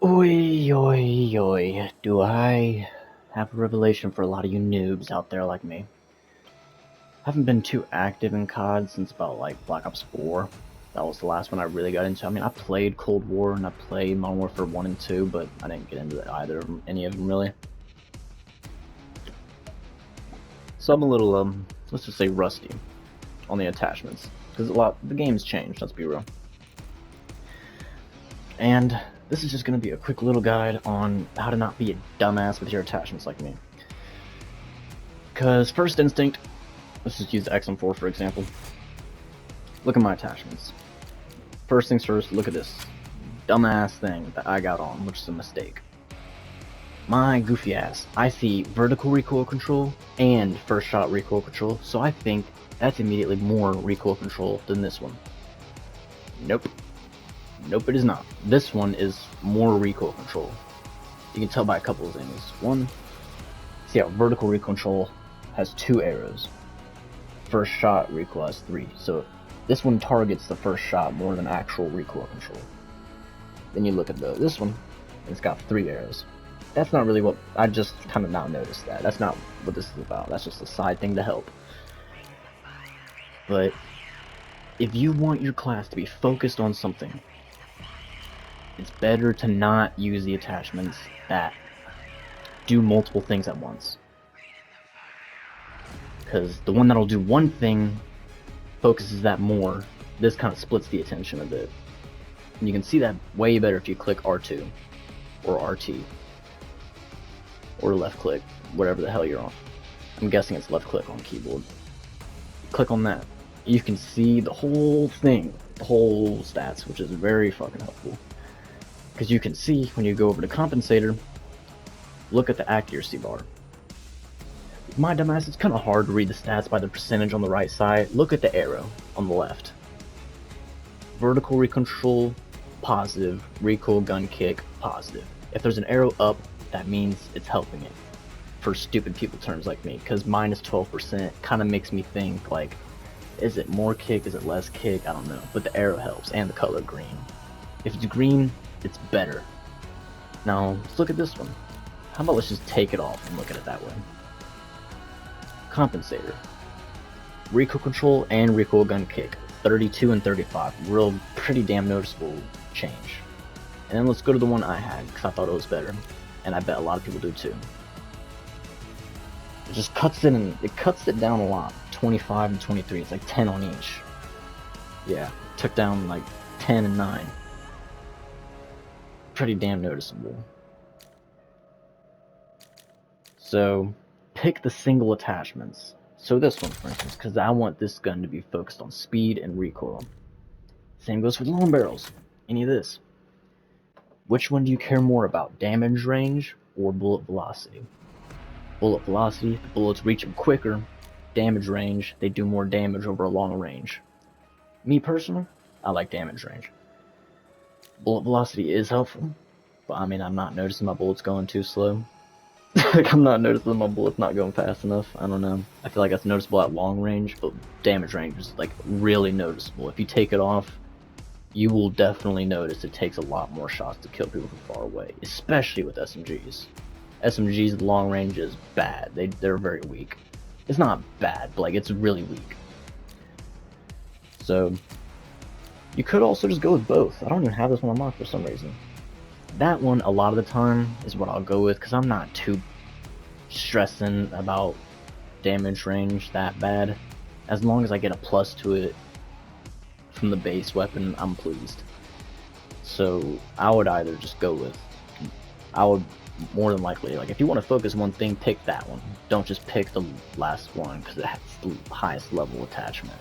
Oi, oi, oi. Do I have a revelation for a lot of you noobs out there like me? Haven't been too active in COD since about like Black Ops 4. That was the last one I really got into. I mean, I played Cold War and I played Modern Warfare 1 and 2, but I didn't get into either of them, any of them really. So I'm a little, let's just say rusty on the attachments. Because the game's changed, let's be real. And this is just going to be a quick little guide on how to not be a dumbass with your attachments like me. Because first instinct, let's just use the XM4 for example. Look at my attachments. First things first, look at this dumbass thing that I got on, which is a mistake. My goofy ass, I see vertical recoil control and first shot recoil control, so I think that's immediately more recoil control than this one. Nope. Nope, it is not. This one is more recoil control. You can tell by a couple of things. One, see how vertical recoil control has 2 arrows. First shot recoil has 3, so this one targets the first shot more than actual recoil control. Then you look at this one, and it's got 3 arrows. That's not really what, I just kind of now noticed that. That's not what this is about, that's just a side thing to help. But if you want your class to be focused on something, it's better to not use the attachments that do multiple things at once. Because the one that'll do one thing focuses that more. This kind of splits the attention a bit. And you can see that way better if you click R2 or RT or left click, whatever the hell you're on. I'm guessing it's left click on keyboard. Click on that. You can see the whole thing, the whole stats, which is very fucking helpful. Because you can see when you go over to compensator, look at the accuracy bar. My dumbass, it's kind of hard to read the stats by the percentage on the right side. Look at the arrow on the left. Vertical recontrol, positive. Recoil gun kick, positive. If there's an arrow up, that means it's helping it. For stupid people terms like me, because minus 12% kind of makes me think like, is it more kick, is it less kick, I don't know. But the arrow helps, and the color green. If it's green, it's better. Now, let's look at this one. How about let's just take it off and look at it that way. Compensator. Recoil control and recoil gun kick. 32 and 35. Real pretty damn noticeable change. And then let's go to the one I had, because I thought it was better. And I bet a lot of people do too. It just cuts it and it cuts it down a lot. 25 and 23. It's like 10 on each. Yeah, took down like 10 and 9. Pretty damn noticeable. So pick the single attachments. So this one, for instance, because I want this gun to be focused on speed and recoil. Same goes for the long barrels. Any of this. Which one do you care more about, damage range or bullet velocity? Bullet velocity, the bullets reach them quicker. Damage range, they do more damage over a long range. Me personally, I like damage range. Bullet velocity is helpful, but I mean, I'm not noticing my bullets going too slow. Like, I'm not noticing my bullets not going fast enough. I don't know. I feel like that's noticeable at long range, but damage range is like really noticeable. If you take it off, you will definitely notice it takes a lot more shots to kill people from far away, especially with SMGs. SMGs, the long range is bad. They're very weak. It's not bad, but like it's really weak. So you could also just go with both. I don't even have this one unlocked for some reason. That one, a lot of the time, is what I'll go with, because I'm not too stressing about damage range that bad. As long as I get a plus to it from the base weapon, I'm pleased. So I would either just go with, I would more than likely, like if you want to focus one thing, pick that one. Don't just pick the last one, because it has the highest level attachment.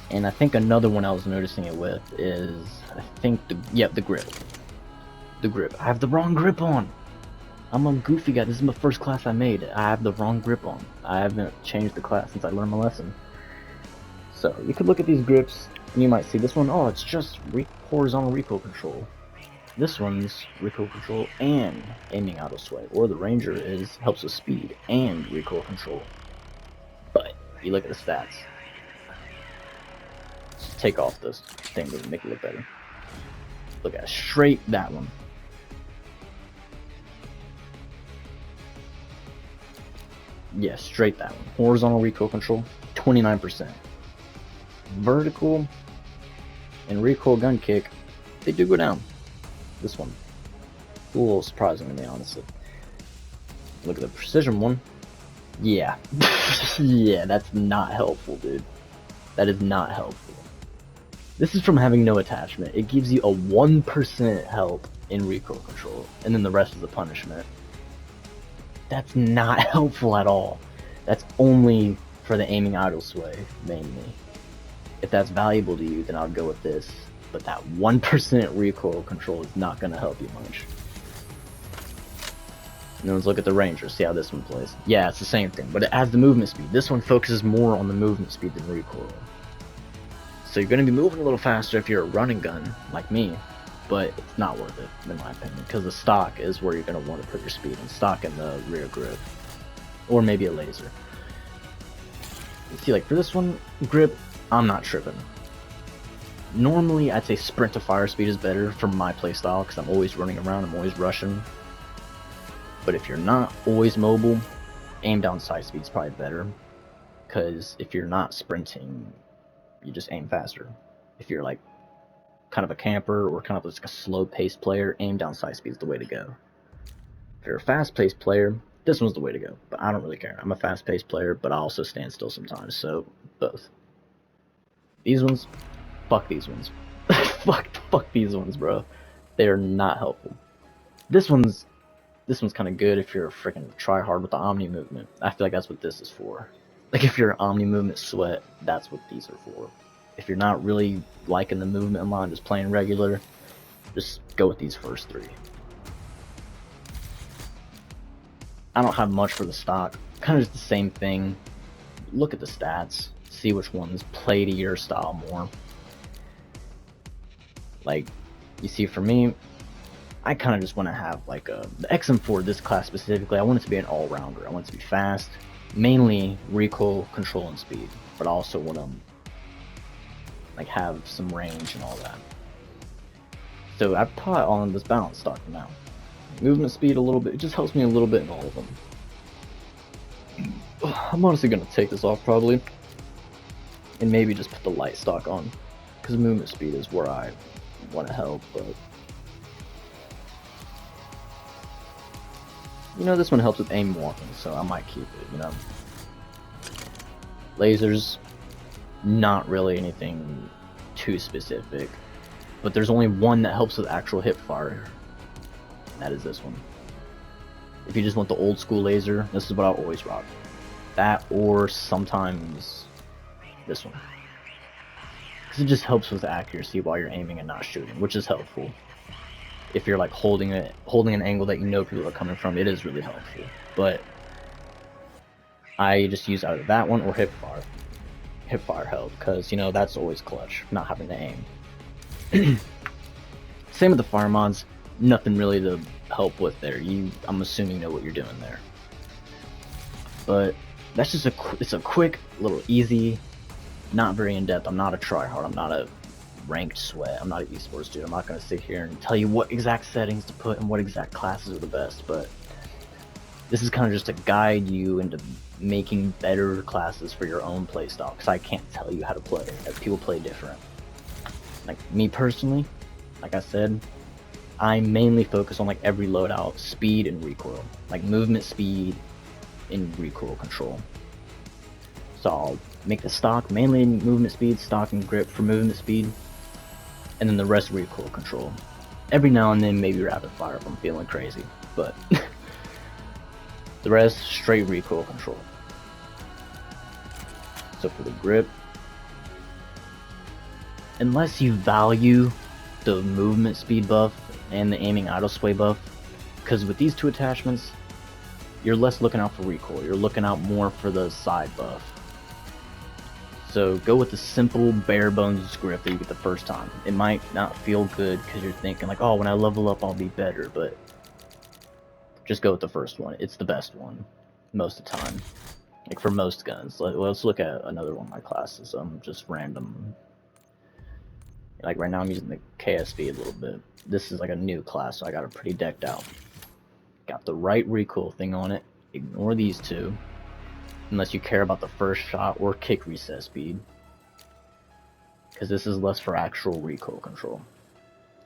And I think another one I was noticing it with is, I think, the grip. The grip. I have the wrong grip on! I'm a goofy guy. This is my first class I made. I have the wrong grip on. I haven't changed the class since I learned my lesson. So, you could look at these grips, and you might see this one, oh, it's just horizontal recoil control. This one's recoil control and aiming auto sway. Or the Ranger helps with speed and recoil control. But, you look at the stats. Take off this thing to make it look better. Look at straight that one. Yeah, straight that one. Horizontal recoil control, 29%. Vertical and recoil gun kick, they do go down. This one, a little surprising to me, honestly. Look at the precision one. Yeah. Yeah, that's not helpful, dude. That is not helpful. This is from having no attachment. It gives you a 1% help in recoil control, and then the rest is a punishment. That's not helpful at all. That's only for the aiming idle sway, mainly. If that's valuable to you, then I'll go with this. But that 1% recoil control is not going to help you much. And let's look at the Ranger, see how this one plays. Yeah, it's the same thing, but it adds the movement speed. This one focuses more on the movement speed than recoil. So you're going to be moving a little faster if you're a running gun, like me, but it's not worth it, in my opinion, because the stock is where you're going to want to put your speed in. Stock in the rear grip, or maybe a laser. You see, like for this one, grip, I'm not tripping. Normally, I'd say sprint to fire speed is better for my playstyle, because I'm always running around, I'm always rushing. But if you're not always mobile, aim down sight speed is probably better, because if you're not sprinting, you just aim faster. If you're like kind of a camper or kind of like a slow-paced player, aim down sight speed is the way to go. If you're a fast-paced player, this one's the way to go. But I don't really care. I'm a fast-paced player, but I also stand still sometimes, so both. These ones, fuck these ones. fuck these ones, bro. They are not helpful. This one's kind of good if you're a freaking try hard with the Omni movement. I feel like that's what this is for. Like if you're an Omni movement sweat, that's what these are for. If you're not really liking the movement in line, just playing regular, just go with these first three. I don't have much for the stock. Kind of just the same thing. Look at the stats. See which ones play to your style more. Like, you see for me, I kind of just want to have like the XM4, this class specifically, I want it to be an all-rounder. I want it to be fast, mainly recoil, control, and speed, but I also want to like have some range and all that. So I probably all in this balance stock for now. Movement speed a little bit, it just helps me a little bit in all of them. I'm honestly going to take this off probably, and maybe just put the light stock on, because movement speed is where I want to help, but you know, this one helps with aim walking, so I might keep it, you know. Lasers, not really anything too specific, but there's only one that helps with actual hip fire, and that is this one. If you just want the old school laser, this is what I'll always rock. That, or sometimes this one. Because it just helps with accuracy while you're aiming and not shooting, which is helpful. If you're like holding an angle that you know people are coming from, it is really helpful. But I just use either that one or hip fire. Hip fire help, because you know that's always clutch, not having to aim. Same with the fire mods, nothing really to help with there. I'm assuming you know what you're doing there. But that's just it's a quick, little easy, not very in depth. I'm not a tryhard. I'm not a ranked sweat. I'm not an esports dude. I'm not going to sit here and tell you what exact settings to put and what exact classes are the best, but this is kind of just to guide you into making better classes for your own playstyle, because I can't tell you how to play, as people play different. Like me personally, like I said, I mainly focus on like every loadout, speed and recoil, like movement speed and recoil control. So I'll make the stock mainly movement speed, stock and grip for movement speed, and then the rest recoil control. Every now and then maybe rapid fire if I'm feeling crazy, but the rest straight recoil control. So for the grip, unless you value the movement speed buff and the aiming idle sway buff, because with these two attachments, you're less looking out for recoil, you're looking out more for the side buff. So go with the simple bare bones grip that you get the first time. It might not feel good because you're thinking like, oh, when I level up I'll be better, but just go with the first one. It's the best one most of the time, like for most guns. Let's look at another one of my classes, just random. Like right now I'm using the KSV a little bit. This is like a new class, so I got it pretty decked out. Got the right recoil thing on it. Ignore these two, unless you care about the first shot or kick reset speed, because this is less for actual recoil control.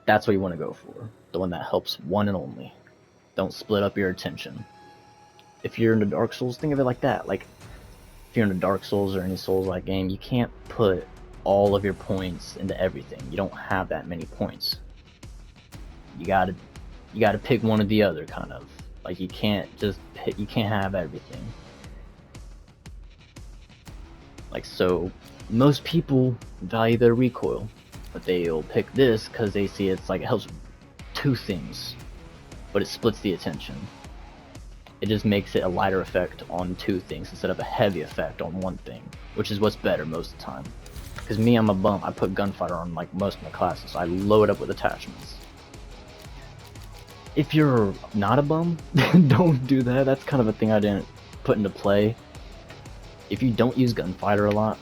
That's what you want to go for, the one that helps one and only. Don't split up your attention. If you're into Dark Souls, think of it like that. Like, if you're into Dark Souls or any Souls-like game, you can't put all of your points into everything. You don't have that many points. You gotta pick one or the other, kind of. Like, you can't have everything. Like, so most people value their recoil, but they'll pick this because they see it's like it helps two things, but it splits the attention. It just makes it a lighter effect on two things instead of a heavy effect on one thing, which is what's better most of the time. Because me, I'm a bum. I put gunfighter on like most of my classes, so I load up with attachments. If you're not a bum, don't do that. That's kind of a thing I didn't put into play. If you don't use gunfighter a lot,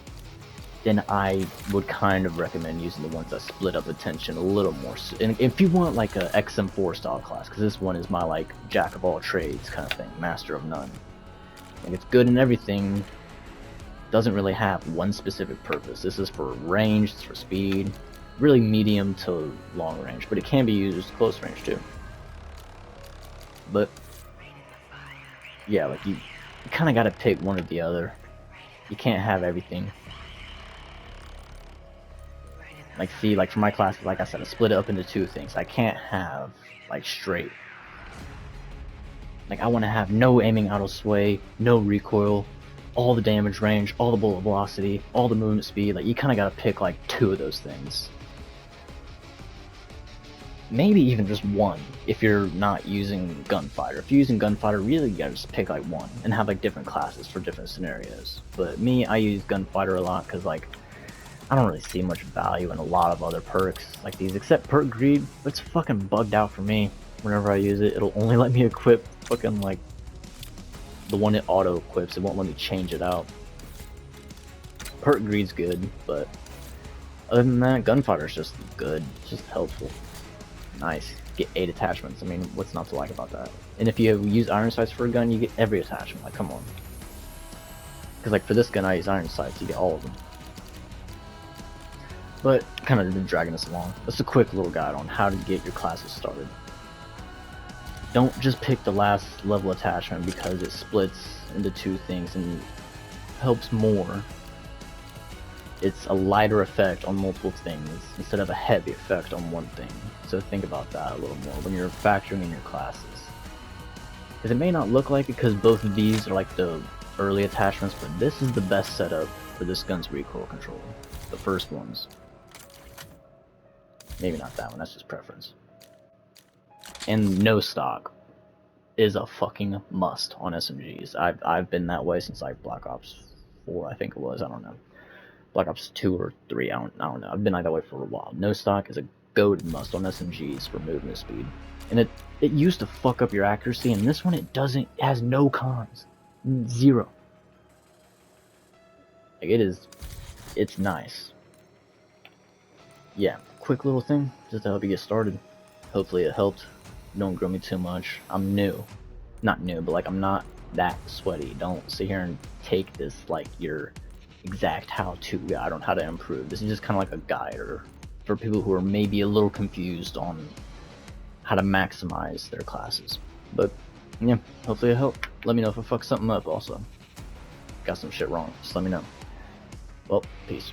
then I would kind of recommend using the ones that split up attention a little more. And if you want like a XM4 style class, because this one is my like jack of all trades kind of thing, master of none. Like, it's good in everything, doesn't really have one specific purpose. This is for range, it's for speed, really medium to long range, but it can be used close range too. But yeah, like you kind of got to pick one or the other. You can't have everything. Like, see, like for my classes, like I said, I split it up into two things. I can't have like straight. Like, I want to have no aiming auto sway, no recoil, all the damage range, all the bullet velocity, all the movement speed. Like, you kind of got to pick like two of those things. Maybe even just one if you're not using gunfighter. If you're using gunfighter, really you gotta just pick like one and have like different classes for different scenarios. But me, I use gunfighter a lot because like I don't really see much value in a lot of other perks like these, except perk greed. It's fucking bugged out for me. Whenever I use it, it'll only let me equip fucking like the one it auto equips. It won't let me change it out. Perk greed's good, but other than that, gunfighter's just good. It's just helpful. Nice. Get 8 attachments. I mean, what's not to like about that? And if you use iron sights for a gun, you get every attachment. Like, come on. Because like for this gun, I use iron sights. You get all of them. But kind of been dragging this along. That's a quick little guide on how to get your classes started. Don't just pick the last level attachment because it splits into two things and helps more. It's a lighter effect on multiple things instead of a heavy effect on one thing. So think about that a little more when you're factoring in your classes. Because it may not look like it because both of these are like the early attachments, but this is the best setup for this gun's recoil control. The first ones. Maybe not that one, that's just preference. And no stock is a fucking must on SMGs. I've been that way since like Black Ops 4, I think it was, I don't know. Black Ops 2 or 3, I don't know. I've been like that way for a while. No stock is a goated must on SMGs for movement speed. And it used to fuck up your accuracy, and this one it doesn't. It has no cons. Zero. Like, it's nice. Yeah, quick little thing just to help you get started. Hopefully it helped. Don't grow me too much. I'm new. Not new, but like I'm not that sweaty. Don't sit here and take this like your exact how-to guide on how to improve. This is just kind of like a guide or for people who are maybe a little confused on how to maximize their classes. But yeah, hopefully it helped. Let me know if I fuck something up also. Got some shit wrong, just let me know. Well, peace.